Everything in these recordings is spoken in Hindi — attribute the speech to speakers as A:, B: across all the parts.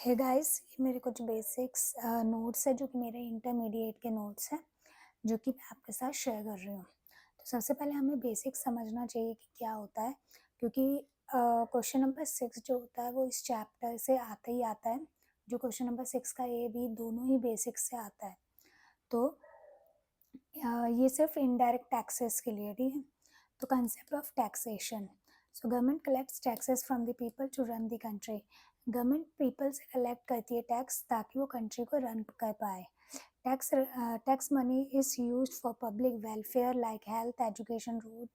A: हे गाइस, ये मेरे कुछ बेसिक्स नोट्स है जो कि मेरे इंटरमीडिएट के नोट्स हैं, जो कि मैं आपके साथ शेयर कर रही हूँ। तो सबसे पहले हमें बेसिक समझना चाहिए कि क्या होता है, क्योंकि क्वेश्चन नंबर 6 जो होता है वो इस चैप्टर से आता ही आता है। जो क्वेश्चन नंबर 6 का ए बी दोनों ही बेसिक्स से आता है। तो ये सिर्फ इनडायरेक्ट टैक्सेस के लिए, ठीक है। तो concept of taxation. So government collects taxes from the people to run the country. Government people से कलेक्ट करती है टैक्स ताकि वो कंट्री को रन कर पाए। Tax money is used for public welfare like health, education, road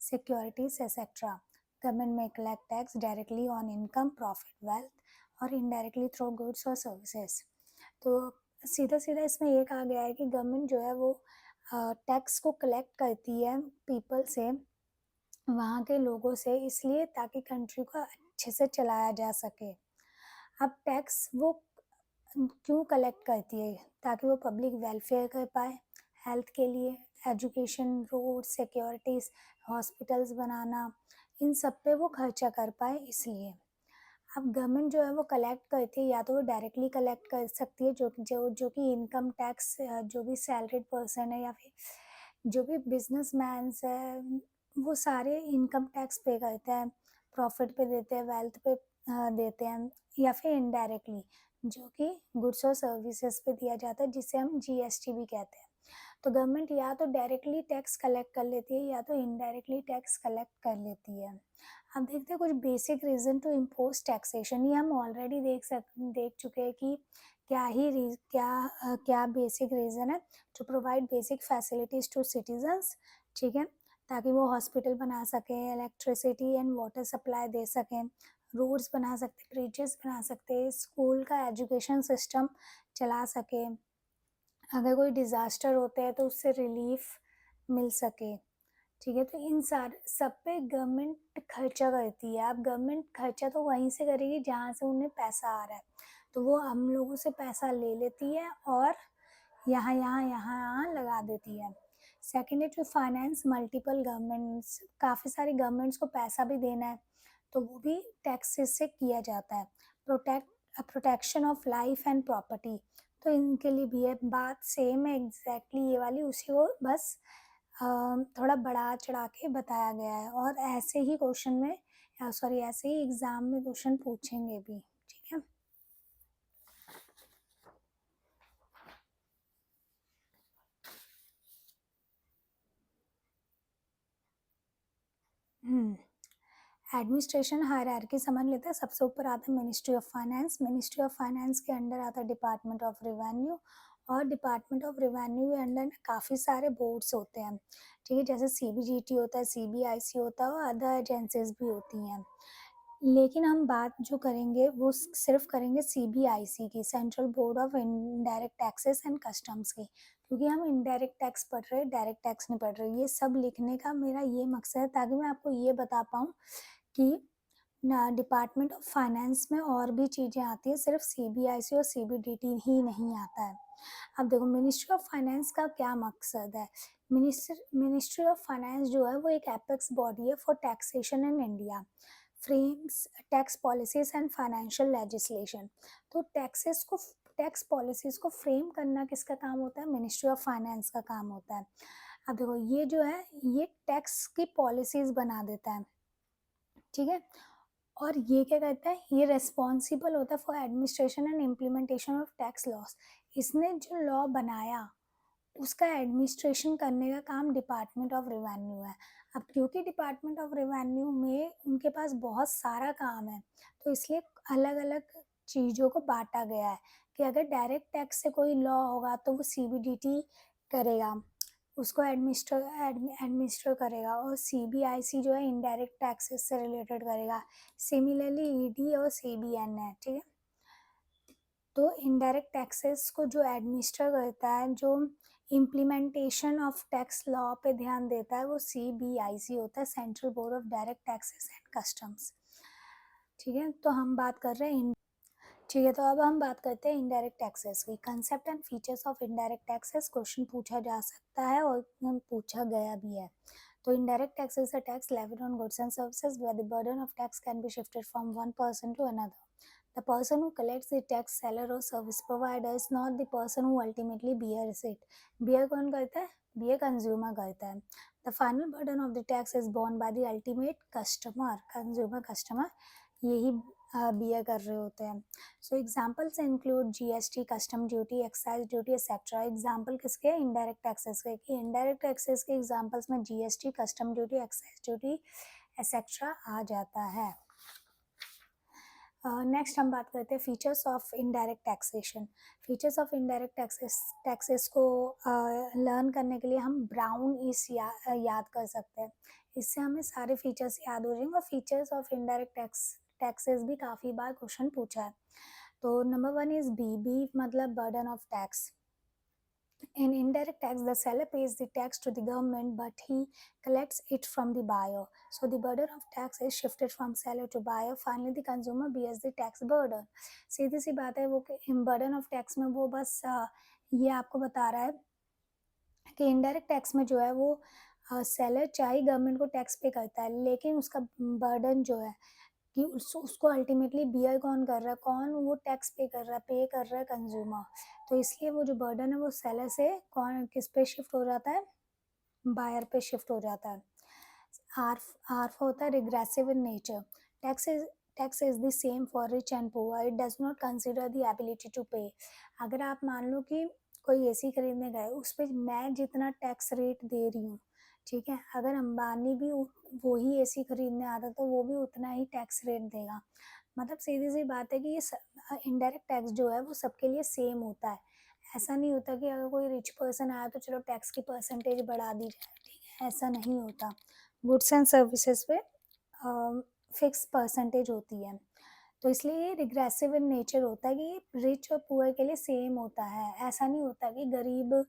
A: securities etcetera. Government में collect tax directly on income, profit, wealth और इनडायरेक्टली थ्रू गुड्स और सर्विसेज। तो सीधा सीधा इसमें ये कहा गया है कि गवर्नमेंट जो है वो टैक्स को कलेक्ट करती है पीपल से, वहाँ के लोगों से, इसलिए ताकि कंट्री को अच्छे से चलाया जा सके। अब टैक्स वो क्यों कलेक्ट करती है? ताकि वो पब्लिक वेलफेयर कर पाए, हेल्थ के लिए, एजुकेशन, रोड सिक्योरिटीज़, हॉस्पिटल्स बनाना, इन सब पे वो खर्चा कर पाए, इसलिए। अब गवर्नमेंट जो है वो कलेक्ट करती है, या तो वो डायरेक्टली कलेक्ट कर सकती है, जो कि इनकम टैक्स, जो भी सैलरीड पर्सन है या फिर जो भी बिजनेसमैन्स है, वो सारे इनकम टैक्स पे करते हैं, प्रॉफिट पे देते हैं, वेल्थ पे देते हैं, या फिर इनडायरेक्टली जो कि गुड्स और सर्विसेज पे दिया जाता है, जिसे हम जीएसटी भी कहते हैं। तो गवर्नमेंट या तो डायरेक्टली टैक्स कलेक्ट कर लेती है या तो इनडायरेक्टली टैक्स कलेक्ट कर लेती है। अब देखते हैं कुछ basic reason to impose taxation. ये हम ऑलरेडी देख चुके हैं कि क्या बेसिक रीज़न है। To provide basic facilities to citizens, ठीक है, ताकि वो हॉस्पिटल बना सकें, इलेक्ट्रिसिटी एंड वाटर सप्लाई दे सकें, रोड्स बना सकते, ब्रिजेस बना सकते, स्कूल का एजुकेशन सिस्टम चला सके, अगर कोई डिज़ास्टर होता है तो उससे रिलीफ मिल सके, ठीक है। तो इन सारे सब पे गवर्नमेंट खर्चा करती है। अब गवर्नमेंट खर्चा तो वहीं से करेगी जहाँ से उन्हें पैसा आ रहा है, तो वो हम लोगों से पैसा ले लेती है और यहाँ लगा देती है। सेकेंड है टू फाइनेंस मल्टीपल गवर्नमेंट्स। काफ़ी सारी गवर्नमेंट्स को पैसा भी देना है, तो वो भी टैक्सेस से किया जाता है। Protection of life and property, तो इनके लिए भी है। बात सेम है एग्जैक्टली ये वाली, उसी को बस थोड़ा बढ़ा चढ़ा के बताया गया है, और ऐसे ही क्वेश्चन में ऐसे ही एग्ज़ाम में क्वेश्चन पूछेंगे भी, ठीक है। एडमिनिस्ट्रेशन हायरार्की समझ लेते हैं। सबसे ऊपर आता है ministry of finance. Ministry of finance के अंडर आता है डिपार्टमेंट ऑफ रेवेन्यू, और डिपार्टमेंट ऑफ रेवेन्यू के अंडर काफ़ी सारे बोर्ड्स होते हैं, ठीक है, जैसे सीबीजीटी होता है, सीबीआईसी होता है, और अदर एजेंसीज भी होती हैं। लेकिन हम बात जो करेंगे वो सिर्फ करेंगे सीबीआईसी की, central board of indirect taxes and customs की, क्योंकि हम इनडायरेक्ट टैक्स पढ़ रहे हैं, डायरेक्ट टैक्स नहीं पढ़ रहे। ये सब लिखने का मेरा ये मकसद है ताकि मैं आपको ये बता पाऊँ कि ना डिपार्टमेंट ऑफ फाइनेंस में और भी चीज़ें आती हैं, सिर्फ सीबीआईसी और सीबीडीटी ही नहीं आता है। अब देखो मिनिस्ट्री ऑफ फाइनेंस का क्या मकसद है। मिनिस्ट्री ऑफ फाइनेंस जो है वो एक एपेक्स बॉडी है for taxation in India, frames tax policies and financial legislation. तो टैक्स पॉलिसीज को फ्रेम करना किसका काम होता है? मिनिस्ट्री ऑफ फाइनेंस का काम होता है। अब देखो ये जो है ये टैक्स की पॉलिसीज बना देता है, ठीक है, और ये क्या करता है? ये रेस्पॉन्सिबल होता है for administration and implementation of tax loss. इसने जो लॉ बनाया उसका एडमिनिस्ट्रेशन करने का काम डिपार्टमेंट ऑफ रेवेन्यू है। अब क्योंकि डिपार्टमेंट ऑफ रेवेन्यू में उनके पास बहुत सारा काम है, तो इसलिए अलग अलग चीज़ों को बांटा गया है कि अगर डायरेक्ट टैक्स से कोई लॉ होगा तो वो सीबीडीटी करेगा, उसको एडमिनिस्टर करेगा, और सीबीआईसी जो है इनडायरेक्ट टैक्सेस से रिलेटेड करेगा। सिमिलरली ईडी और सीबीएन है, ठीक है। तो इनडायरेक्ट टैक्सेस को जो एडमिनिस्टर करता है, जो इम्प्लीमेंटेशन ऑफ टैक्स लॉ पे ध्यान देता है, वो सीबीआईसी होता है, central board of direct taxes and customs, ठीक है। तो हम बात कर रहे हैं, ठीक है, तो अब हम बात करते हैं इनडायरेक्ट टैक्सेस की। Concept and features of indirect taxes question पूछा जा सकता है और पूछा गया भी है। तो indirect tax is a tax levied on goods and services where the burden of tax can be shifted from one person to another. The person who collects the tax, seller or service provider, is not the person who ultimately bears it. Bear कौन करता है? Bear consumer करता है. The final burden of the tax is borne by the ultimate customer. Consumer customer यही bear कर रहे होते हैं. So examples include GST, custom duty, excise duty, etc. Example किसके? Indirect taxes के. कि indirect taxes के examples में GST, custom duty, excise duty, etc. आ जाता है. नेक्स्ट हम बात करते हैं features of indirect taxation. Features of indirect taxes को लर्न करने के लिए हम ब्राउन इस याद कर सकते हैं. इससे हमें सारे फीचर्स याद हो जाएंगे. और फीचर्स ऑफ इनडायरेक्ट टैक्सेस भी काफ़ी बार क्वेश्चन पूछा है. तो नंबर 1 इज बी मतलब burden of tax. In indirect tax, the seller pays the tax to the government, but he collects it from the buyer. So the burden of tax is shifted from seller to buyer. Finally, the consumer bears the tax burden. सीधी सी बात है वो कि burden of tax में वो बस ये आपको बता रहा है कि इनडायरेक्ट टैक्स में जो है वो सेलर चाहे गवर्नमेंट को टैक्स पे करता है, लेकिन उसका बर्डन जो है कि उसको अल्टीमेटली बियर कौन कर रहा है, कौन वो टैक्स पे कर रहा है कंज्यूमर. तो इसलिए वो जो बर्डन है वो सेलर से कौन किस पे शिफ्ट हो जाता है? बायर पे शिफ्ट हो जाता है. आर होता है regressive in nature. Tax is the same for rich and poor. It does not consider the ability to pay. अगर आप मान लो कि कोई एसी खरीदने गए, उस पर मैं जितना टैक्स रेट दे रही हूँ, ठीक है, अगर अंबानी भी वही एसी खरीदने आता तो वो भी उतना ही टैक्स रेट देगा. मतलब सीधी सी बात है कि ये इनडायरेक्ट टैक्स जो है वो सबके लिए सेम होता है. ऐसा नहीं होता कि अगर कोई रिच पर्सन आया तो चलो टैक्स की परसेंटेज बढ़ा दी जाए, ठीक है, ऐसा नहीं होता. गुड्स एंड सर्विसेज पे फिक्स परसेंटेज होती है. तो इसलिए ये रिग्रेसिव इन नेचर होता है कि रिच और पुअर के लिए सेम होता है. ऐसा नहीं होता कि गरीब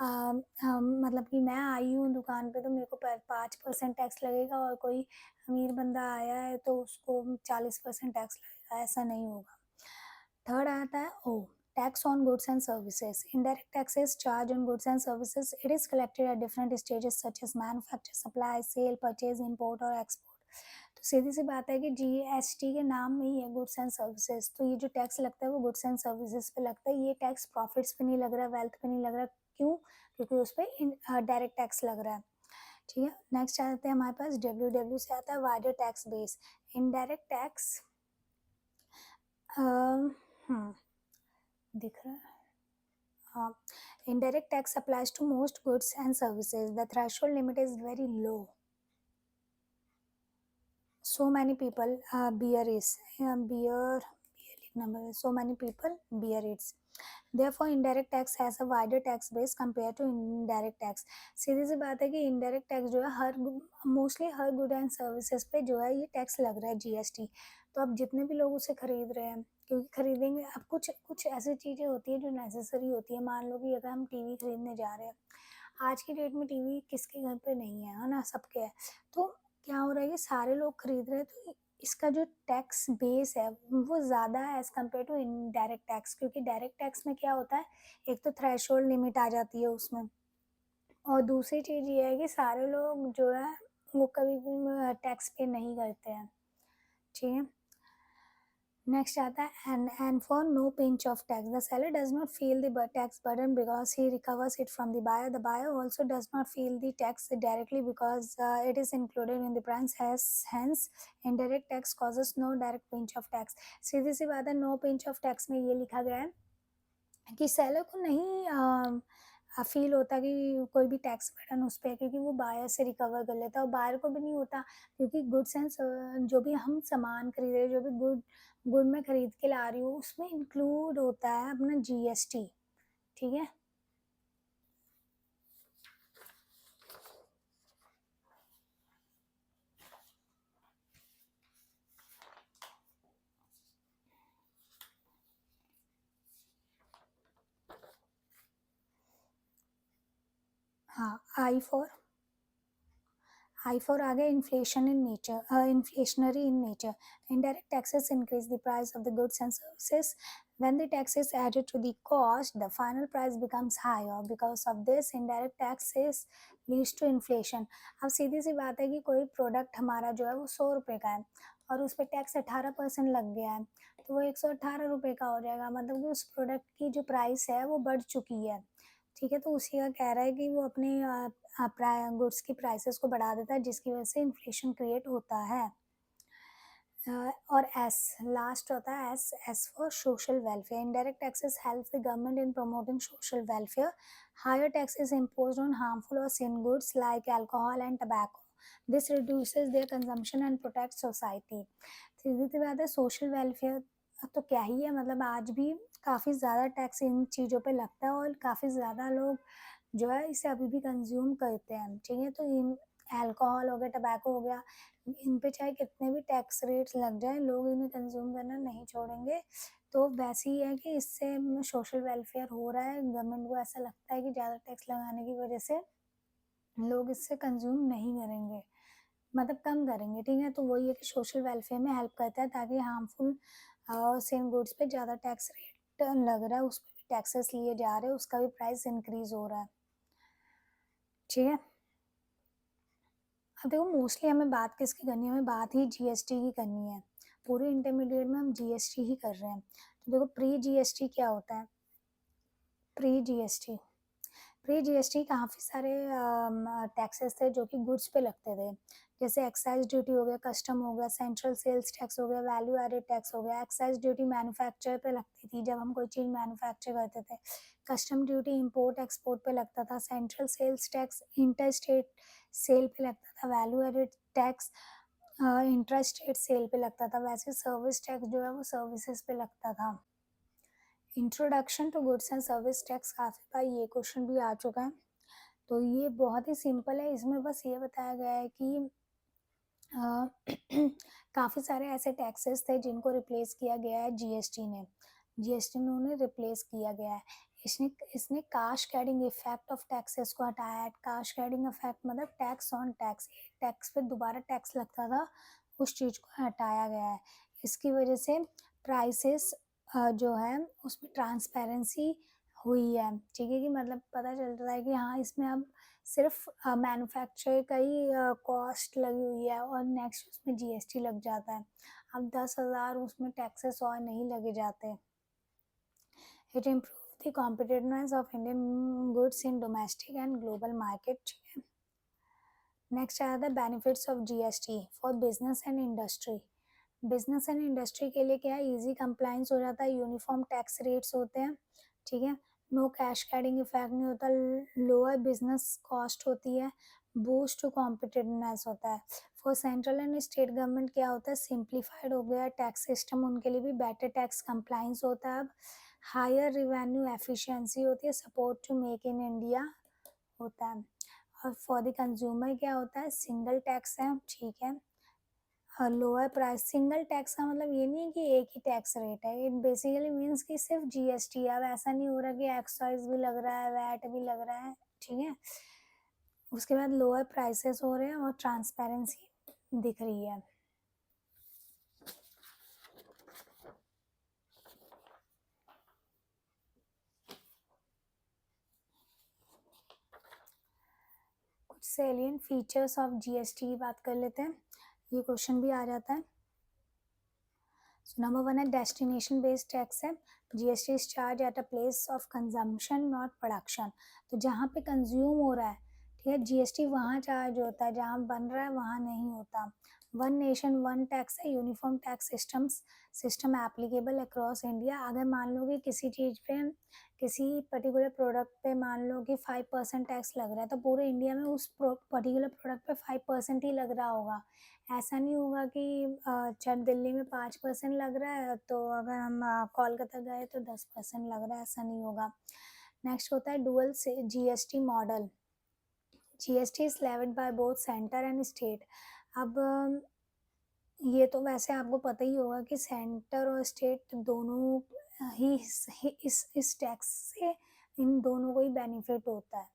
A: मतलब कि मैं आई हूँ दुकान पे तो मेरे को 5% टैक्स लगेगा और कोई अमीर बंदा आया है तो उसको 40% टैक्स लगेगा. ऐसा नहीं होगा. थर्ड आता है ओ tax on goods and services. Indirect taxes charge on goods and services. It is collected at different stages such as manufacture, supply, sale, purchase, import और एक्सपोर्ट. तो सीधी सी बात है कि जीएसटी के नाम में ही है गुड्स एंड सर्विसेज. तो ये जो टैक्स लगता है वो गुड्स एंड सर्विसेज पे लगता है. ये टैक्स प्रॉफिट्स पे नहीं लग रहा, वेल्थ पे नहीं लग रहा. क्यों? क्योंकि उस पर डायरेक्ट टैक्स लग रहा है. ठीक है. नेक्स्ट आते हैं हमारे पास डब्ल्यू से आता है wider tax base. Indirect tax दिख रहा है. हाँ. Indirect tax applies to most goods and services. The threshold limit is very low. So many people bear it. So many people bear it. Therefore, indirect tax has a wider tax base compared to indirect tax. सीधी सी बात है कि indirect tax जो है हर मोस्टली हर गुड एंड सर्विसेज पे जो है ये टैक्स लग रहा है जीएसटी. तो अब जितने भी लोग उसे खरीद रहे हैं, क्योंकि खरीदेंगे, अब कुछ कुछ ऐसी चीज़ें होती हैं जो नेसेसरी होती है. मान लो कि अगर हम टीवी खरीदने जा रहे हैं, आज की डेट में टीवी किसके घर पे नहीं है ना, सबके है. तो क्या हो रहा है कि सारे लोग खरीद रहे हैं तो इसका जो टैक्स बेस है वो ज़्यादा है as compare to indirect tax. क्योंकि डायरेक्ट टैक्स में क्या होता है, एक तो थ्रेशोल्ड लिमिट आ जाती है उसमें, और दूसरी चीज़ ये है कि सारे लोग जो है वो कभी भी टैक्स पे नहीं करते हैं. ठीक है. नेक्स्ट आता है and for no pinch of tax. The seller does not feel the tax burden because he recovers it from the buyer. The buyer also does not feel the tax directly because it is included in the price. Hence, indirect tax causes no direct pinch of tax. सीधी सी बात है, no pinch of tax में ये लिखा गया है कि सेलर को नहीं फील होता कि कोई भी टैक्स बर्डन उस पर है, क्योंकि वो बायर से रिकवर कर लेता है. और बायर को भी नहीं होता, क्योंकि गुड्स एंड जो भी हम सामान खरीद रहे हैं, जो भी गुड में खरीद के ला रही हूँ, उसमें इंक्लूड होता है अपना जीएसटी. ठीक है. हाँ. I for आ गया inflation in nature, inflationary in nature. Indirect taxes increase the price of the goods and services. When the tax is added to the cost, the final price becomes higher. Because of this, indirect taxes leads to inflation. अब सीधी सी बात है कि कोई प्रोडक्ट हमारा जो है वो 100 रुपये का है और उस पर टैक्स 18% लग गया है, तो वो 118 रुपये का हो जाएगा, मतलब कि उस प्रोडक्ट की जो प्राइस है वो बढ़ चुकी है, ठीक है? तो उसी का कह रहा है कि वो अपने गुड्स की प्राइसेस को बढ़ा देता है, जिसकी वजह से इन्फ्लेशन क्रिएट होता है। और एस लास्ट होता है as for social welfare. Indirect taxes help the government in promoting social welfare. Higher taxes imposed on harmful or sin goods like alcohol and tobacco. This reduces their consumption and protects society. सीधी सी बात है, सोशल वेलफेयर तो क्या ही है, मतलब आज भी काफ़ी ज़्यादा टैक्स इन चीज़ों पे लगता है और काफ़ी ज़्यादा लोग जो है इसे अभी भी कंज्यूम करते हैं, ठीक है? तो इन अल्कोहल हो गया, टबैको हो गया, इन पे चाहे कितने भी टैक्स रेट्स लग जाएँ, लोग इन्हें कंज़्यूम करना नहीं छोड़ेंगे। तो वैसे ही है कि इससे सोशल वेलफेयर हो रहा है, गवर्नमेंट को ऐसा लगता है कि ज़्यादा टैक्स लगाने की वजह से लोग इससे कंज़्यूम नहीं करेंगे, मतलब कम करेंगे, ठीक है? तो वही है कि सोशल वेलफेयर में हेल्प करता है, ताकि हार्मफुल सेम गुड्स पे ज़्यादा टैक्स रेट लग रहा है, उस पे भी टैक्सेस लिए जा रहे हैं, उसका भी प्राइस इंक्रीज़ हो रहा है, ठीक है? अब देखो, मोस्टली हमें बात किसकी करनी है, हमें बात ही जीएसटी की करनी है। पूरे इंटरमीडिएट में हम जीएसटी ही कर रहे हैं। तो देखो, प्री जीएसटी क्या होता है? प्री जीएसटी प्री जीएसटी काफ़ी सारे टैक्सेस थे जो कि गुड्स पे लगते थे, जैसे एक्साइज ड्यूटी हो गया, कस्टम हो गया, सेंट्रल सेल्स टैक्स हो गया, वैल्यू एडेड टैक्स हो गया। एक्साइज ड्यूटी मैन्युफैक्चर पे लगती थी जब हम कोई चीज़ मैन्युफैक्चर करते थे। कस्टम ड्यूटी इंपोर्ट एक्सपोर्ट पे लगता था। Central sales tax inter state sale पे लगता था। Value added tax intra state sale पे लगता था। वैसे सर्विस टैक्स जो है वो सर्विसेज पे लगता था। Introduction to goods and service tax काफ़ी बार ये क्वेश्चन भी आ चुका है, तो ये बहुत ही सिंपल है। इसमें बस ये बताया गया है कि काफ़ी सारे ऐसे टैक्सेस थे जिनको रिप्लेस किया गया है जीएसटी ने। जीएसटी ने उन्हें रिप्लेस किया गया है। इसने इसने कास्केडिंग इफेक्ट ऑफ टैक्सेस को हटाया है। कास्केडिंग इफेक्ट मतलब टैक्स ऑन टैक्स, टैक्स पे दोबारा टैक्स लगता था, उस चीज़ को हटाया गया है। इसकी वजह से प्राइसेस जो है उसमें ट्रांसपेरेंसी हुई है, ठीक है? कि मतलब पता चलता है कि हाँ, इसमें अब सिर्फ मैन्युफैक्चर का ही कॉस्ट लगी हुई है और नेक्स्ट उसमें जीएसटी लग जाता है। अब 10,000 उसमें टैक्सेस और नहीं लगे जाते। It improve the competitiveness of Indian goods in domestic and global market. Next आ जाता है benefits of GST for business and industry. Business and industry के लिए क्या है, इजी कंप्लाइंस हो जाता है, यूनिफॉर्म टैक्स रेट्स होते हैं, ठीक है? नो कैश कैडिंग इफेक्ट नहीं होता, लोअर बिजनेस कॉस्ट होती है, बूस्ट टू कॉम्पिटिटिवनेस होता है। For central and state government क्या होता है, सिंप्लीफाइड हो गया टैक्स सिस्टम, उनके लिए भी बेटर टैक्स कंप्लाइंस होता है। अब हायर रिवेन्यू एफिशिएंसी होती है, support to make in India होता है। और फॉर द कंज्यूमर क्या होता है, सिंगल टैक्स है, ठीक है? Lower price. सिंगल टैक्स का मतलब ये नहीं है कि एक ही टैक्स रेट है, इट बेसिकली मीन्स कि सिर्फ जीएसटी है। अब ऐसा नहीं हो रहा कि एक्साइज भी लग रहा है, वैट भी लग रहा है, ठीक है? उसके बाद लोअर प्राइसेस हो रहे हैं और ट्रांसपेरेंसी दिख रही है। कुछ सेलियंट फीचर्स ऑफ जीएसटी की बात कर लेते हैं, ये क्वेश्चन भी आ जाता है। नंबर वन है डेस्टिनेशन बेस्ड टैक्स है। GST is charge at a place of consumption not production. तो जहाँ पे कंज्यूम हो रहा है, ठीक है, जीएसटी वहाँ चार्ज होता है, जहाँ बन रहा है वहाँ नहीं होता। वन नेशन वन टैक्स है, uniform tax system applicable across India. अगर मान लो कि किसी चीज़ पे, किसी पर्टिकुलर प्रोडक्ट पे मान लो कि 5% टैक्स लग रहा है, तो पूरे इंडिया में उस पर्टिकुलर प्रोडक्ट पे 5% ही लग रहा होगा। ऐसा नहीं होगा कि जब दिल्ली में 5% लग रहा है तो अगर हम कोलकाता गए तो 10% लग रहा है, ऐसा नहीं होगा। नेक्स्ट होता है dual GST model. GST is levied by both centre and state. अब ये तो वैसे आपको पता ही होगा कि सेंटर और स्टेट दोनों ही इस टैक्स से इन दोनों को ही बेनिफिट होता है,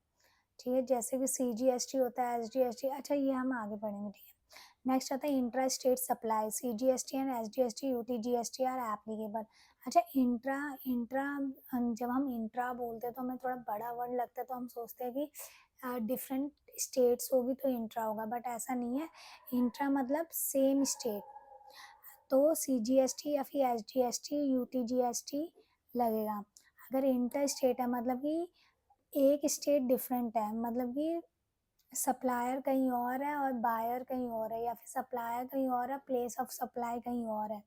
A: ठीक है? जैसे कि सीजीएसटी होता है, एसजीएसटी, अच्छा ये हम आगे पढ़ेंगे, ठीक है? नेक्स्ट आता है intra state supply. CGST and SGST UTGST are applicable. अच्छा, इंट्रा इंट्रा जब हम इंट्रा बोलते हैं तो हमें थोड़ा बड़ा वर्ड लगता है, तो हम सोचते हैं कि डिफरेंट स्टेट्स होगी तो इंट्रा होगा, बट ऐसा नहीं है। इंट्रा मतलब सेम स्टेट, तो CGST या फिर SGST, UTGST लगेगा। अगर इंटर स्टेट है मतलब कि एक स्टेट डिफरेंट है, मतलब कि सप्लायर कहीं और है और बायर कहीं और है, या फिर सप्लायर कहीं और है, प्लेस ऑफ सप्लाई कहीं और है,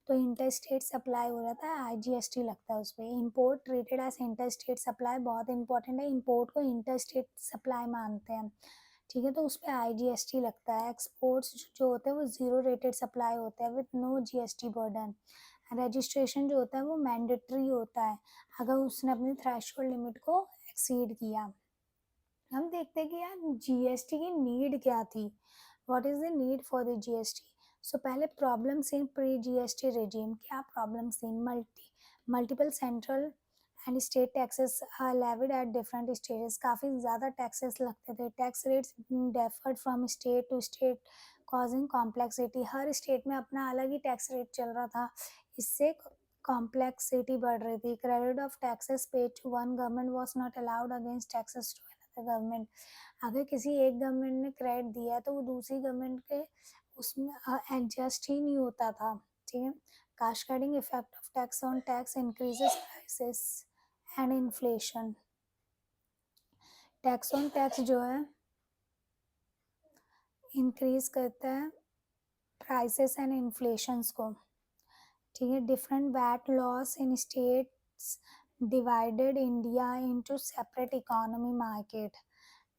A: तो इंटर स्टेट सप्लाई हो जाता है, IGST लगता है उस पर। Import treated as inter state supply बहुत इंपॉर्टेंट है, इम्पोर्ट को इंटर स्टेट सप्लाई मानते हैं, ठीक है, तो उस पर IGST लगता है। एक्सपोर्ट्स जो होते हैं वो जीरो रेटेड सप्लाई होते हैं with no GST burden. Registration जो होता है वो मैंडेटरी होता है अगर उसने अपनी थ्रेशोल्ड लिमिट को एक्सीड किया। हम देखते हैं कि यार GST की नीड क्या थी, what is the need for the GST। So पहले problems in pre GST regime, क्या प्रॉब्लम्स थी? Multiple central and state taxes are levied at different stages, काफ़ी ज़्यादा टैक्सेस लगते थे, tax rates differed from state to state causing complexity, हर स्टेट में अपना अलग ही टैक्स रेट चल रहा था, इससे कॉम्प्लेक्सिटी बढ़ रही थी। Credit of taxes paid to one government was not allowed against taxes to government. अगर किसी एक गवर्नमेंट ने क्रेडिट दिया तो वो दूसरी गवर्नमेंट के उसमें एडजस्ट ही नहीं होता था, ठीक है। Cascading effect of tax on tax increases prices and inflation. Tax on tax जो है इंक्रीज करता है प्राइसेस एंड इन्फ्लेशंस को, ठीक है। Different VAT laws in states divided India into separate economy market.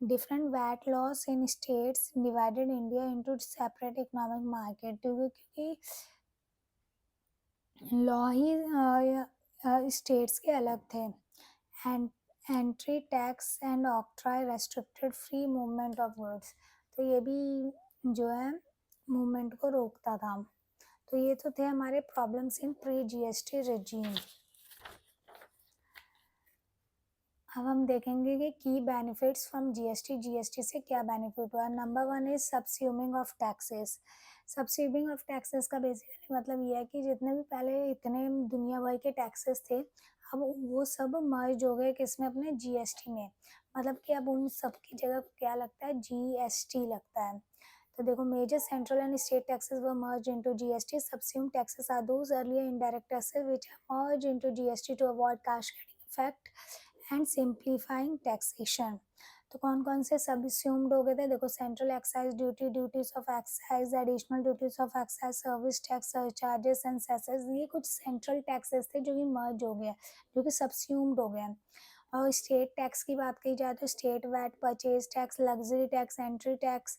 A: Different VAT laws in states divided India into separate economic market, क्योंकि लॉ ही स्टेट्स के अलग थे। And entry tax and octroi restricted free movement of goods, तो ये भी जो है मूवमेंट को रोकता था। तो ये तो थे हमारे problems in pre GST regime. अब हम देखेंगे कि की बेनिफिट्स फ्रॉम GST से क्या बेनिफिट हुआ। Number 1 is subsuming of taxes. Subsuming of taxes का बेसिकली मतलब ये है कि जितने भी पहले इतने दुनिया भर के टैक्सेस थे, अब वो सब मर्ज हो गए किसमें, अपने GST में। मतलब कि अब उन सब की जगह क्या लगता है, GST लगता है। तो देखो, major central and state taxes were merged into GST। Subsume taxes are those earlier indirect taxes which are merged into GST to avoid cascading effect and simplifying taxation. तो कौन कौन से सबस्यूम्ड हो गए थे? देखो, central excise duty, duties of excise, additional duties of excise, service tax, charges and cesses, ये कुछ सेंट्रल टैक्सेस थे जो कि मर्ज हो गया, जो कि सबस्यूम्ड हो गया। और स्टेट टैक्स की बात की जाए तो state VAT, purchase tax, luxury tax, entry tax,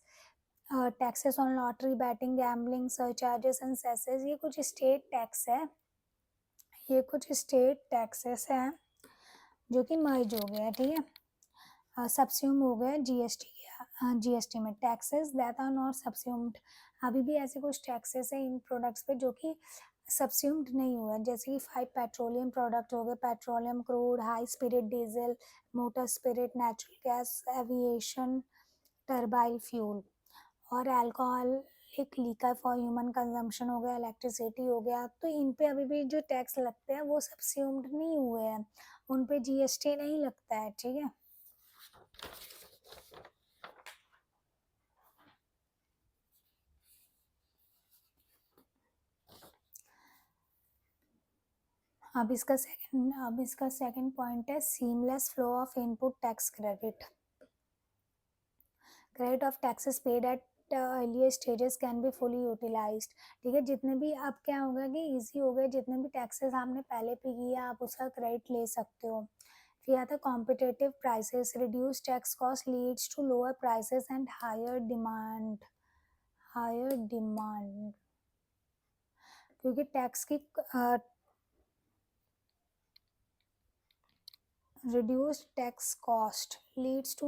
A: taxes on lottery, betting, gambling, charges and cesses, ये कुछ स्टेट टैक्स है, ये कुछ स्टेट टैक्सेस हैं जो कि मर्ज हो गया, ठीक है, सबस्यूम हो गया GST में। टैक्सेस दैट आर नॉट सबस्यूम्ड, अभी भी ऐसे कुछ टैक्सेस है इन प्रोडक्ट्स पे जो कि सबस्यूम्ड नहीं हुआ, जैसे कि 5 पेट्रोलियम प्रोडक्ट हो गए, petroleum crude, high spirit diesel, motor spirit, natural gas, aviation, turbine fuel, और alcoholic liquor for human consumption हो गया, इलेक्ट्रिसिटी हो गया। तो इन पे अभी भी जो टैक्स लगते हैं वो सबस्यूम्ड नहीं हुए हैं, उन पे GST नहीं लगता है, ठीक है। अब इसका सेकंड पॉइंट है seamless flow of input tax credit. Credit of taxes paid at earlier stages can be fully utilised, ठीक है। जितने भी अब क्या होगा कि इजी हो गए, जितने भी टैक्सेस आपने पहले पे किया आप उसका क्रेडिट ले सकते हो। फिर आता है competitive prices, reduce tax cost leads to lower prices and higher demand, क्योंकि टैक्स की reduced tax cost leads to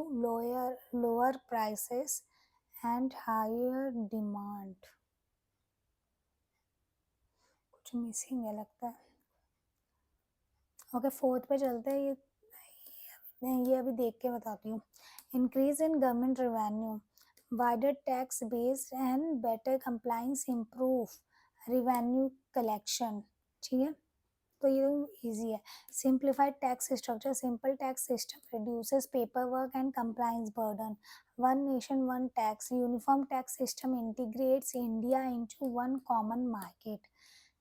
A: lower prices and higher demand। कुछ मिसिंग है लगता है। ओके, फोर्थ पे चलते हैं। ये अभी देख के बताती हूँ। Increase in government revenue, wider tax base and better compliance, improve revenue collection, ठीक है। तो ये इजी है। Simplified tax structure, simple tax system reduces paper work and compliance burden. One nation one tax, uniform tax system integrates India into one common market.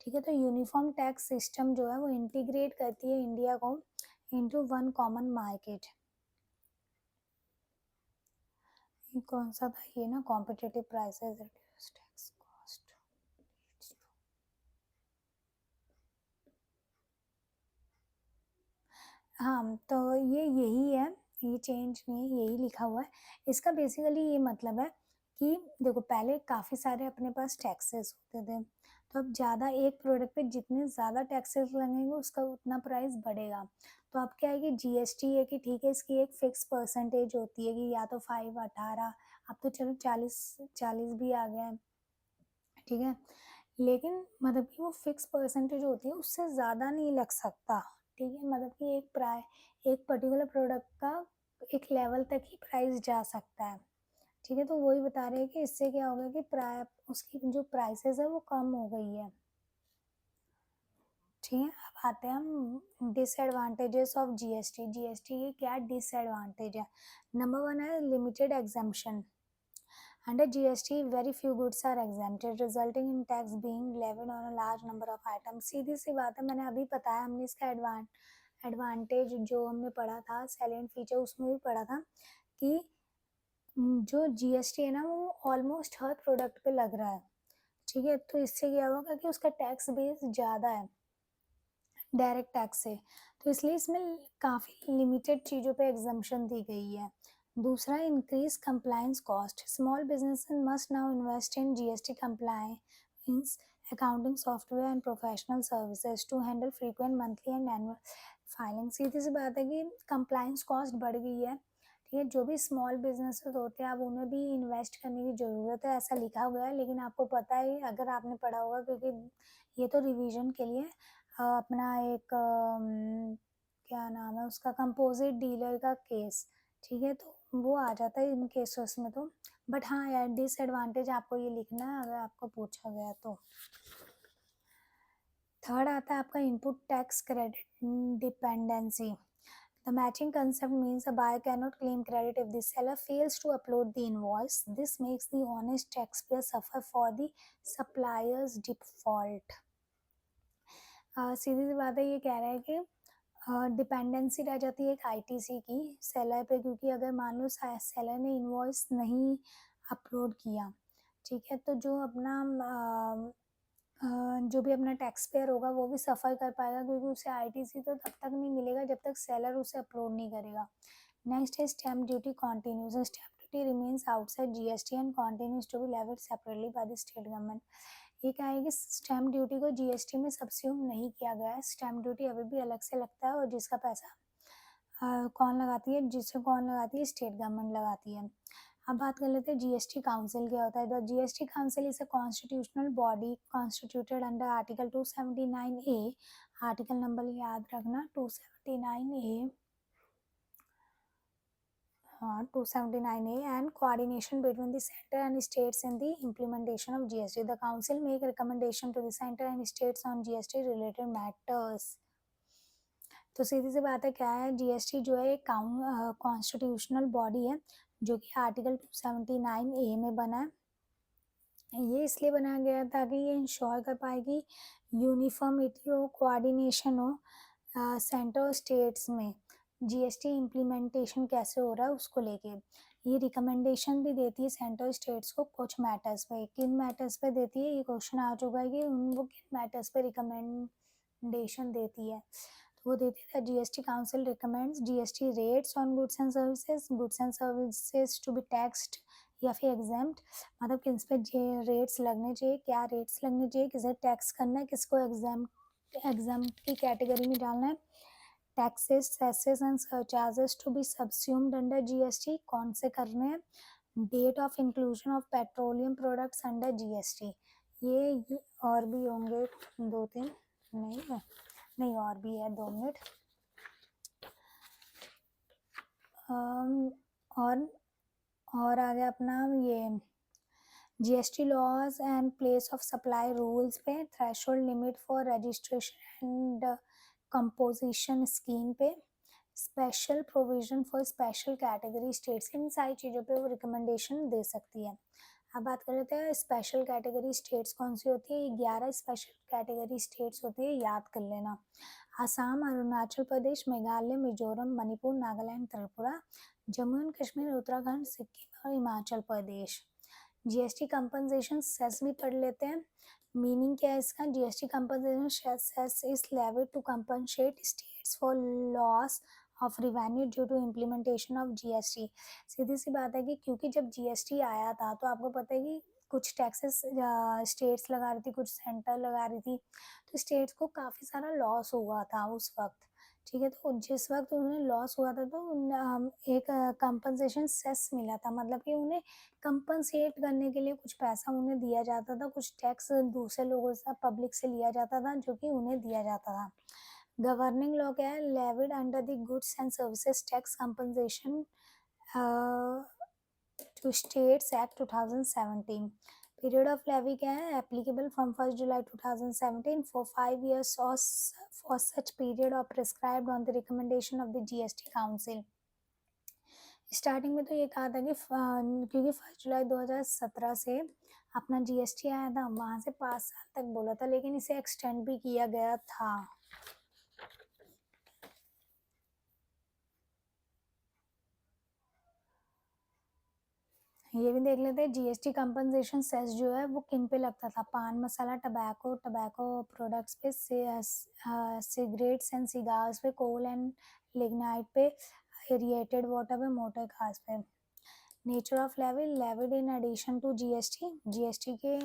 A: ठीक है, तो यूनिफॉर्म टैक्स सिस्टम जो है वो इंटीग्रेट करती है इंडिया को इनटू वन कॉमन मार्केट। ये कौन सा था, ये ना, competitive prices reduce tax cost. हाँ, तो ये यही है, ये चेंज नहीं है, यही लिखा हुआ है। इसका बेसिकली ये मतलब है कि देखो पहले काफ़ी सारे अपने पास टैक्सेस होते थे, तो अब ज़्यादा एक प्रोडक्ट पे जितने ज़्यादा टैक्सेस लगेंगे उसका उतना प्राइस बढ़ेगा। तो अब क्या है कि जीएसटी है कि ठीक है, इसकी एक फिक्स परसेंटेज होती है कि या तो 5, 18, अब तो चलो 40 भी आ गया है। ठीक है, लेकिन मतलब कि वो फिक्स परसेंटेज होती है, उससे ज़्यादा नहीं लग सकता। ठीक है, मतलब कि एक पर्टिकुलर प्रोडक्ट का एक लेवल तक ही प्राइस जा सकता है। ठीक है, तो वही बता रहे हैं कि इससे क्या होगा कि उसकी जो प्राइसेस है वो कम हो गई है। ठीक है, अब आते हैं हम डिसएडवांटेजेस ऑफ जीएसटी। जीएसटी के क्या डिसएडवांटेज है? नंबर 1 है limited exemption. Under GST, very few goods are exempted, resulting in tax being levied on a large number of items. सीधी सी बात है, मैंने अभी बताया, हमने इसका एडवांटेज जो हमने पढ़ा था, सैलेंट फीचर, उसमें भी पढ़ा था कि जो जीएसटी है ना वो ऑलमोस्ट हर प्रोडक्ट पे लग रहा है। ठीक है, तो इससे क्या होगा कि उसका टैक्स बेस ज़्यादा है डायरेक्ट टैक्स से, तो इसलिए इसमें काफ़ी लिमिटेड चीज़ों पे एग्जम्पशन दी गई है। दूसरा, increase compliance cost. Small business must now invest in GST compliance accounting software and professional services to handle frequent monthly and annual filing. सीधी सी बात है कि कंप्लायंस कॉस्ट बढ़ गई है। ठीक है, जो भी स्मॉल बिजनेसेस होते हैं अब उन्हें भी इन्वेस्ट करने की ज़रूरत है, ऐसा लिखा हुआ है, लेकिन आपको पता है अगर आपने पढ़ा होगा, क्योंकि ये तो रिवीजन के लिए अपना एक क्या नाम है उसका, कंपोजिट डीलर का केस। ठीक है, तो वो आ जाता है इन केसेस में तो। बट हाँ यार, डिसएडवांटेज आपको ये लिखना है अगर आपको पूछा गया तो। थर्ड आता है आपका input tax credit dependency. The matching concept means a buyer cannot claim credit if the seller fails to upload the invoice. This makes the honest taxpayer suffer for the supplier's default. सीधी सी बात है, ये कह रहा है कि डिपेंडेंसी रह जाती है एक आईटीसी की सेलर पे, क्योंकि अगर मान लो सेलर ने इनवॉइस नहीं अपलोड किया, ठीक है, तो जो भी अपना टैक्स पेयर होगा वो भी सफ़र कर पाएगा, क्योंकि उसे आईटीसी तो तब तक नहीं मिलेगा जब तक सेलर उसे अपलोड नहीं करेगा। नेक्स्ट है stamp duty continues. Stamp duty remains outside GST and continues to be levied separately by the state government. ये क्या है कि स्टैम्प ड्यूटी को जीएसटी में सब्स्यूम नहीं किया गया है, स्टैम्प ड्यूटी अभी भी अलग से लगता है, और जिसका पैसा कौन लगाती है, स्टेट गवर्नमेंट लगाती है। अब बात कर लेते हैं जीएसटी काउंसिल क्या होता है। The GST council is a constitutional body constituted under article 279A। Article number याद रखना 279A, हाँ 279A, and coordination between the center and states in the implementation of GST. The council make recommendation to the center and states on GST related matters. तो सीधी सी बात है, क्या है, जीएसटी जो है एक कॉन्स्टिट्यूशनल बॉडी है जो कि आर्टिकल 279A में बना है। ये इसलिए बनाया गया ताकि ये इंश्योर कर पाए कि यूनिफॉर्मिटी हो, कोऑर्डिनेशन हो सेंटर और स्टेट्स में जीएसटी इम्प्लीमेंटेशन कैसे हो रहा है उसको लेके। ये रिकमेंडेशन भी देती है सेंटर स्टेट्स को कुछ मैटर्स पे। किन मैटर्स पे देती है, ये क्वेश्चन आ चुका है कि वो किन मैटर्स पे रिकमेंडेशन देती है। तो वो देती है GST council recommends GST rates on goods and services to be taxed या फिर एग्जाम्प्ट, मतलब किस पे रेट्स लगने चाहिए, क्या रेट्स लगने चाहिए, किसे टैक्स करना है, किसको एग्जाम्प्ट की कैटेगरी में डालना है। Taxes, cesses and surcharges to be subsumed under GST कौन से करने हैं। Date of inclusion of petroleum products under GST, ये और भी होंगे 2-3, नहीं है, नहीं और भी है, 2 मिनट। और आगे अपना ये GST laws and place of supply rules पे threshold limit for registration and composition scheme पे, special provision for special category states, इन सारी चीज़ों पे वो रिकमेंडेशन दे सकती है। अब बात कर लेते हैं स्पेशल कैटेगरी स्टेट्स कौन सी होती है। 11 स्पेशल कैटेगरी स्टेट्स होती है, याद कर लेना। आसाम, अरुणाचल प्रदेश, मेघालय, मिजोरम, मणिपुर, नागालैंड, त्रिपुरा, जम्मू एंड कश्मीर, उत्तराखंड, सिक्किम और Himachal Pradesh. GST compensation cess भी पढ़ लेते हैं। मीनिंग क्या है इसका। GST compensation cess is levied to compensate states for loss of revenue due to implementation of GST. सीधी सी बात है कि क्योंकि जब जीएसटी आया था तो आपको पता है कि कुछ टैक्सेस स्टेट्स लगा रही थी, कुछ सेंटर लगा रही थी, तो स्टेट्स को काफ़ी सारा लॉस हुआ था उस वक्त। ठीक है, तो जिस वक्त उन्हें लॉस हुआ था तो एक कंपनसेशन सेस मिला था, मतलब कि उन्हें कंपनसेट करने के लिए कुछ पैसा उन्हें दिया जाता था, कुछ टैक्स दूसरे लोगों से, पब्लिक से लिया जाता था, जो कि उन्हें दिया जाता था। गवर्निंग लॉ क्या है। Levied under the goods and services tax compensation to states act 2017। Period of levy क्या है। Applicable from 1 July 2017 for 5 years or for such period or prescribed on the recommendation of the GST Council। Starting में तो ये कहा था कि क्योंकि 1 जुलाई 2017 से अपना जीएसटी आया था, वहाँ से 5 साल तक बोला था, लेकिन इसे एक्सटेंड भी किया गया था। ये भी देख लेते हैं। जीएसटी कंपनसेशन सेस जो है वो किन पे लगता था। Paan masala, tobacco, tobacco products पे, सिगरेट्स एंड सिगार्स पे, कोल एंड लिग्नाइट पे, एरिएटेड वाटर पे, मोटर कार्स पे। Nature of levy. Levied in addition to GST, GST के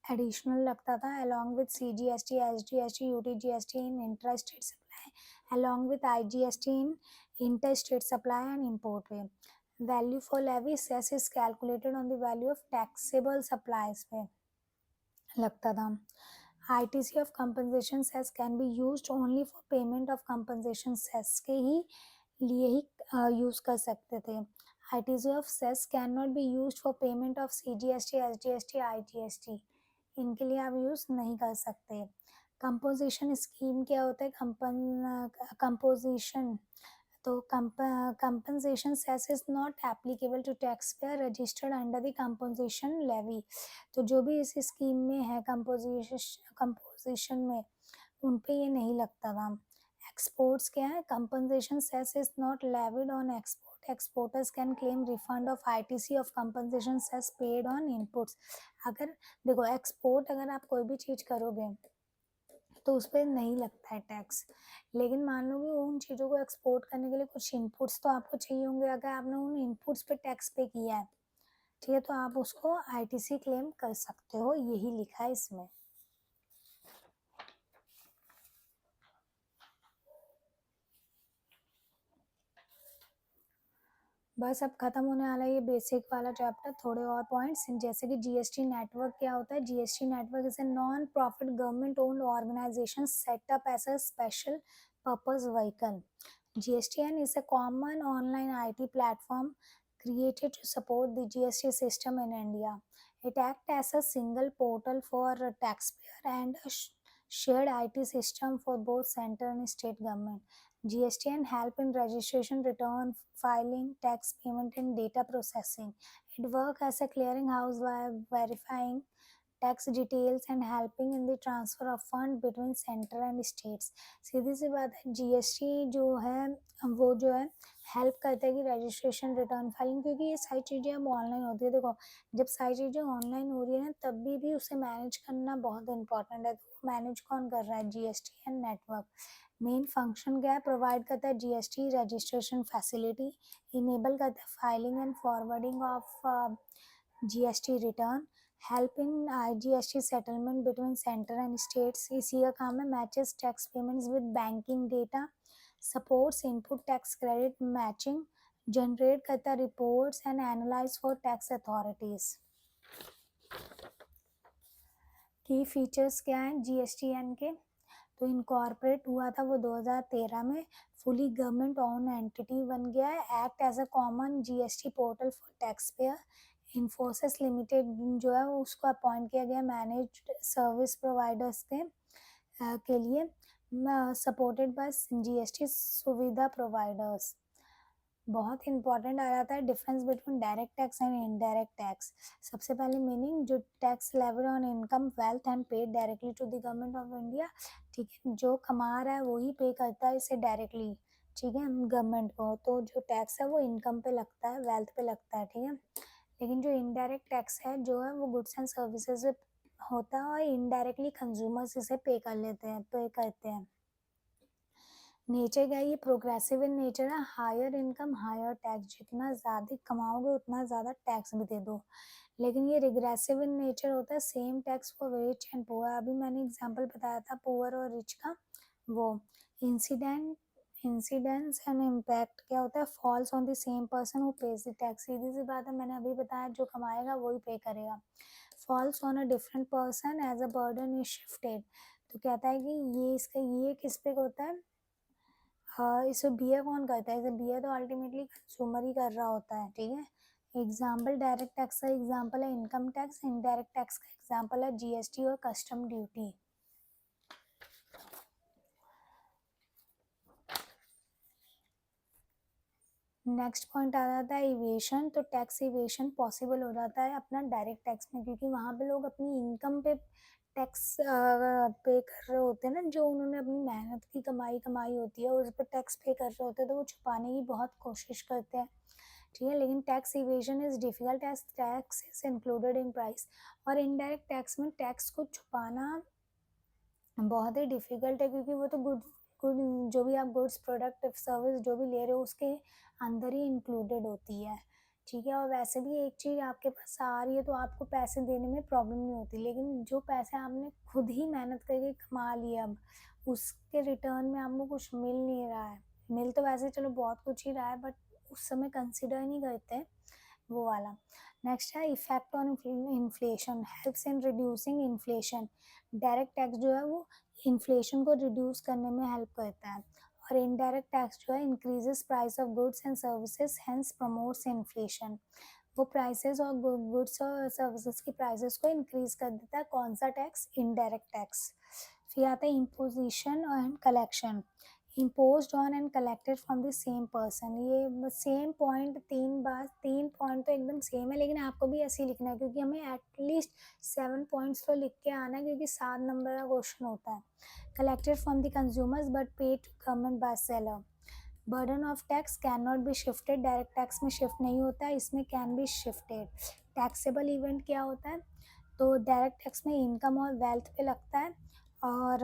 A: एडिशनल लगता था, along with CGST, SGST, UTGST in intra state supply, along with IGST in inter state supply and import पे। Value for levy cess is calculated on the value of taxable supplies पे लगता था। ITC of compensation cess can be used only for payment of compensation cess के ही लिए ही यूज़ कर सकते थे। ITC of cess can not B use for payment of CGST, SGST, IGST, इनके लिए आप यूज़ नहीं कर सकते। कंपोजिशन स्कीम क्या होता है। कंपोजिशन तो compensation cess is not applicable to tax payer registered under the composition levy. तो जो भी इस स्कीम में है कंपोजिशन में, उन पे ये नहीं लगता था। एक्सपोर्ट्स क्या है। Compensation cess is not levied on export, exporters can claim refund of ITC of compensation cess paid on inputs. अगर देखो एक्सपोर्ट अगर आप कोई भी चीज़ करोगे तो उस पर नहीं लगता है टैक्स, लेकिन मान लो कि उन चीज़ों को एक्सपोर्ट करने के लिए कुछ इनपुट्स तो आपको चाहिए होंगे। अगर आपने उन इनपुट्स पे टैक्स पे किया है, ठीक है, तो आप उसको आईटीसी क्लेम कर सकते हो, यही लिखा है इसमें। बस अब खत्म होने वाला है ये बेसिक वाला चैप्टर। थोड़े और पॉइंट्स जैसे कि जीएसटी नेटवर्क क्या होता है। GST network is a non profit government owned organisation setup as a special purpose vehicle. GSTN is a common online IT platform created to support the GST system in India. It acts as a single portal for a taxpayer and a shared IT system for both central and state government. GSTN help in registration, return filing, tax payment, and data processing. It works as a clearinghouse by verifying tax details and helping in the transfer of fund between centre and states. सीधी सी बात है, जीएसटी जो है वो जो है हेल्प करता है कि रजिस्ट्रेशन, रिटर्न फाइलिंग, क्योंकि ये सारी चीज़ें अब ऑनलाइन होती है। देखो जब सारी चीज़ें ऑनलाइन हो रही है ना, तब भी उसे मैनेज करना बहुत इंपॉर्टेंट है। तो मैनेज कौन कर रहा है। GST and network. Main function क्या है। प्रोवाइड करता है जीएसटी रजिस्ट्रेशन फैसिलिटी, इनेबल करता है filing and forwarding of GST return, help in IGST settlement between centre and states. इसी का काम है। Matches tax payments with banking data, supports input tax credit matching, generate करता reports and analyse for tax authorities. Key features क्या हैं GSTN के। तो इनकॉर्पोरेट हुआ था वो 2013 में, फुली गवर्नमेंट ओन एंटिटी बन गया है। Act as a common GST portal for tax payer. Infosys limited जो है उसको अपॉइंट किया गया मैनेज्ड सर्विस प्रोवाइडर्स के लिए। Supported by GST Suvidha providers. बहुत इंपॉर्टेंट आ जाता है difference between direct tax and indirect tax. सबसे पहले मीनिंग, जो tax levied on income, wealth and paid directly to the government of India. ठीक है, जो कमा रहा है वही पे करता है इसे डायरेक्टली, ठीक है, गवर्नमेंट को। तो जो टैक्स है वो इनकम पे लगता है, वेल्थ पे लगता है, ठीक है। लेकिन जो इनडायरेक्ट टैक्स है जो है वो गुड्स एंड सर्विसेज पे होता है और इनडायरेक्टली कंज्यूमर्स इसे पे कर लेते हैं, पे करते हैं। नेचर क्या है, ये प्रोग्रेसिव इन नेचर है। हायर इनकम हायर टैक्स, जितना ज़्यादा कमाओगे उतना ज़्यादा टैक्स भी दे दो। लेकिन ये रिग्रेसिव इन नेचर होता है, same tax for rich and poor. अभी मैंने एग्जांपल बताया था पुअर और रिच का। वो इंसिडेंस एंड इम्पैक्ट क्या होता है, falls on the same person who pays the tax. सीधी सी बात है, मैंने अभी बताया जो कमाएगा वही पे करेगा। Falls on a different person as a burden is shifted. तो कहता है कि ये किस पे होता है, इसे बियर कौन करता है, इसे बियर तो अल्टीमेटली कंज्यूमर ही कर रहा होता है, ठीक है। एग्जाम्पल, डायरेक्ट टैक्स का एग्जाम्पल है इनकम टैक्स, इनडायरेक्ट टैक्स का एग्जाम्पल है जीएसटी और कस्टम ड्यूटी। नेक्स्ट पॉइंट आ जाता है इवेशन। तो टैक्स इवेशन पॉसिबल हो जाता है अपना डायरेक्ट टैक्स में, क्योंकि वहाँ पे लोग अपनी इनकम पे टैक्स पे कर रहे होते हैं ना, जो उन्होंने अपनी मेहनत की कमाई कमाई होती है उस पर टैक्स पे कर रहे होते हैं, तो वो छुपाने की बहुत कोशिश करते हैं, ठीक है। लेकिन tax evasion is difficult as tax is included in price. और इनडायरेक्ट टैक्स में टैक्स को छुपाना बहुत ही डिफिकल्ट है, क्योंकि वो तो गुड गुड जो भी आप गुड्स प्रोडक्ट सर्विस जो भी ले रहे हो उसके अंदर ही इंक्लूडेड होती है, ठीक है। और वैसे भी एक चीज़ आपके पास आ रही है तो आपको पैसे देने में प्रॉब्लम नहीं होती, लेकिन जो पैसे आपने खुद ही मेहनत करके कमा लिए अब उसके रिटर्न में आपको कुछ मिल नहीं रहा है। मिल तो वैसे चलो बहुत कुछ ही रहा है, बट उस समय कंसिडर नहीं करते वो वाला। नेक्स्ट है effect on inflation, helps in reducing inflation. Direct tax जो है वो इन्फ्लेशन को रिड्यूस करने में हेल्प करता है, और इनडायरेक्ट टैक्स जो है increases price of goods and services, hence promotes inflation. वो प्राइसेस और गुड्स और सर्विसेज की प्राइसेस को इंक्रीज कर देता है। कौन सा टैक्स, इनडायरेक्ट टैक्स। फिर आता है imposition and collection, imposed on and collected from the same person। ये सेम पॉइंट तीन पॉइंट तो एकदम सेम है, लेकिन आपको भी ऐसे ही लिखना है, क्योंकि हमें एटलीस्ट 7 पॉइंट्स तो लिख के आना है, क्योंकि 7 नंबर का क्वेश्चन होता है। Collected from the consumers but paid to government by seller. Burden of tax can not be shifted, direct tax में शिफ्ट नहीं होता है, इसमें can be shifted. Taxable event क्या होता है, तो डायरेक्ट टैक्स में इनकम और वेल्थ पे लगता है, और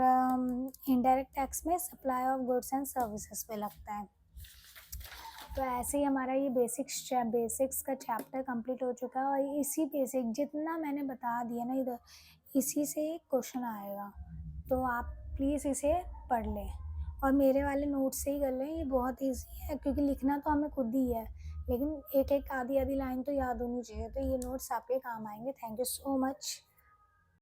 A: इनडायरेक्ट टैक्स में supply of goods and services पे लगता है। तो ऐसे ही हमारा ये बेसिक्स का चैप्टर कंप्लीट हो चुका है, और इसी बेसिक जितना मैंने बता दिया ना इधर, इसी से एक क्वेश्चन आएगा, तो आप प्लीज़ इसे पढ़ लें और मेरे वाले नोट से ही कर लें। ये बहुत ईजी है, क्योंकि लिखना तो हमें खुद ही है, लेकिन एक एक आधी आधी लाइन तो याद होनी चाहिए, तो ये नोट्स आपके काम आएंगे। Thank you so much.